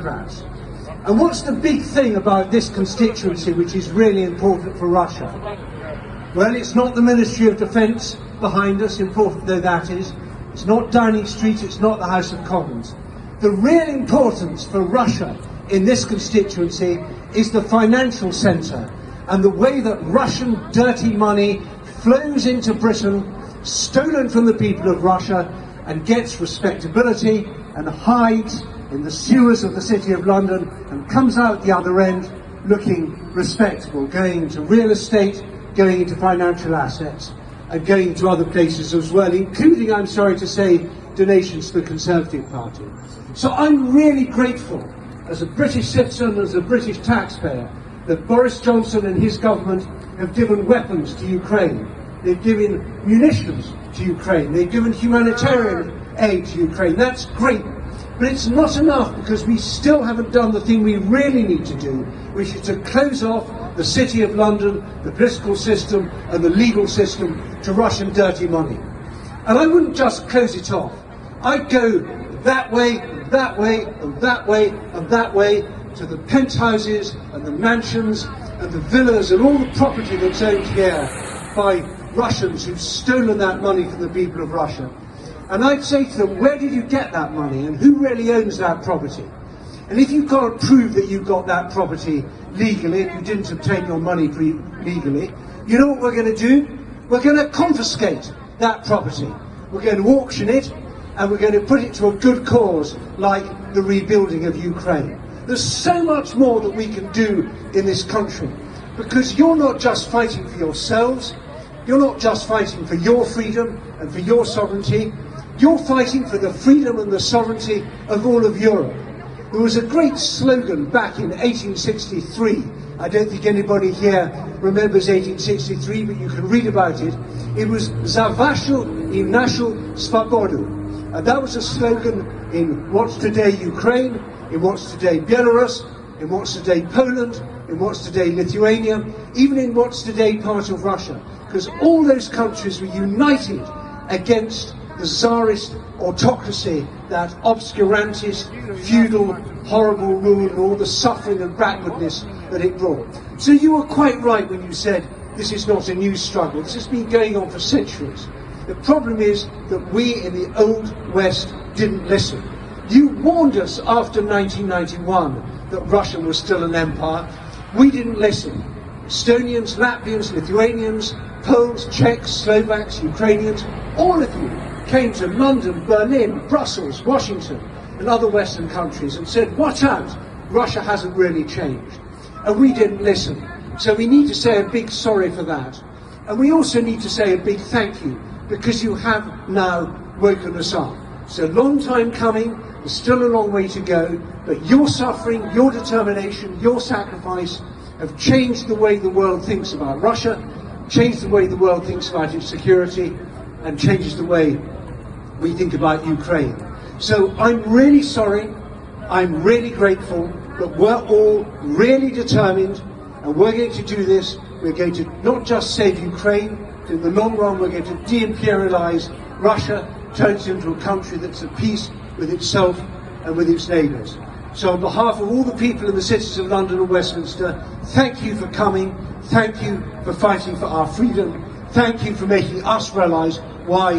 kleptocrats. And what's the big thing about this constituency which is really important for Russia? Well, it's not the Ministry of Defence behind us, important though that is. It's not Downing Street, it's not the House of Commons. The real importance for Russia in this constituency is the financial centre and the way that Russian dirty money flows into Britain, stolen from the people of Russia, and gets respectability and hides in the sewers of the City of London and comes out the other end looking respectable, going into real estate, going into financial assets, and going to other places as well, including, I'm sorry to say, donations to the Conservative Party. So I'm really grateful, as a British citizen, as a British taxpayer, that Boris Johnson and his government have given weapons to Ukraine. They've given munitions to Ukraine. They've given humanitarian aid to Ukraine. That's great. But it's not enough, because we still haven't done the thing we really need to do, which is to close off the City of London, the political system and the legal system to Russian dirty money. And I wouldn't just close it off. I'd go that way, that way, and that way, and that way, to the penthouses and the mansions and the villas and all the property that's owned here by Russians who've stolen that money from the people of Russia. And I'd say to them, where did you get that money and who really owns that property? And if you can't prove that you got that property legally, if you didn't obtain your money legally, you know what we're going to do? We're going to confiscate that property. We're going to auction it, and we're going to put it to a good cause like the rebuilding of Ukraine. There's so much more that we can do in this country, because you're not just fighting for yourselves, you're not just fighting for your freedom and for your sovereignty, you're fighting for the freedom and the sovereignty of all of Europe. There was a great slogan back in 1863. I don't think anybody here remembers 1863, but you can read about it. It was "Za vashu i nashu svobodu." And that was a slogan in what's today Ukraine, in what's today Belarus, in what's today Poland, in what's today Lithuania, even in what's today part of Russia. Because all those countries were united against the Tsarist autocracy, that obscurantist, feudal, horrible rule and all the suffering and backwardness that it brought. So you were quite right when you said this is not a new struggle. This has been going on for centuries. The problem is that we in the Old West didn't listen. You warned us after 1991 that Russia was still an empire. We didn't listen. Estonians, Latvians, Lithuanians, Poles, Czechs, Slovaks, Ukrainians, all of you came to London, Berlin, Brussels, Washington and other Western countries and said, watch out, Russia hasn't really changed. And we didn't listen. So we need to say a big sorry for that. And we also need to say a big thank you, because you have now woken us up. It's a long time coming, there's still a long way to go, but your suffering, your determination, your sacrifice have changed the way the world thinks about Russia, changed the way the world thinks about its security, and changes the way we think about Ukraine. So I'm really sorry, I'm really grateful, but we're all really determined, and we're going to do this. We're going to not just save Ukraine, but in the long run we're going to de-imperialize Russia, turn it into a country that's at peace with itself and with its neighbours. So on behalf of all the people in the cities of London and Westminster, thank you for coming, thank you for fighting for our freedom, thank you for making us realise why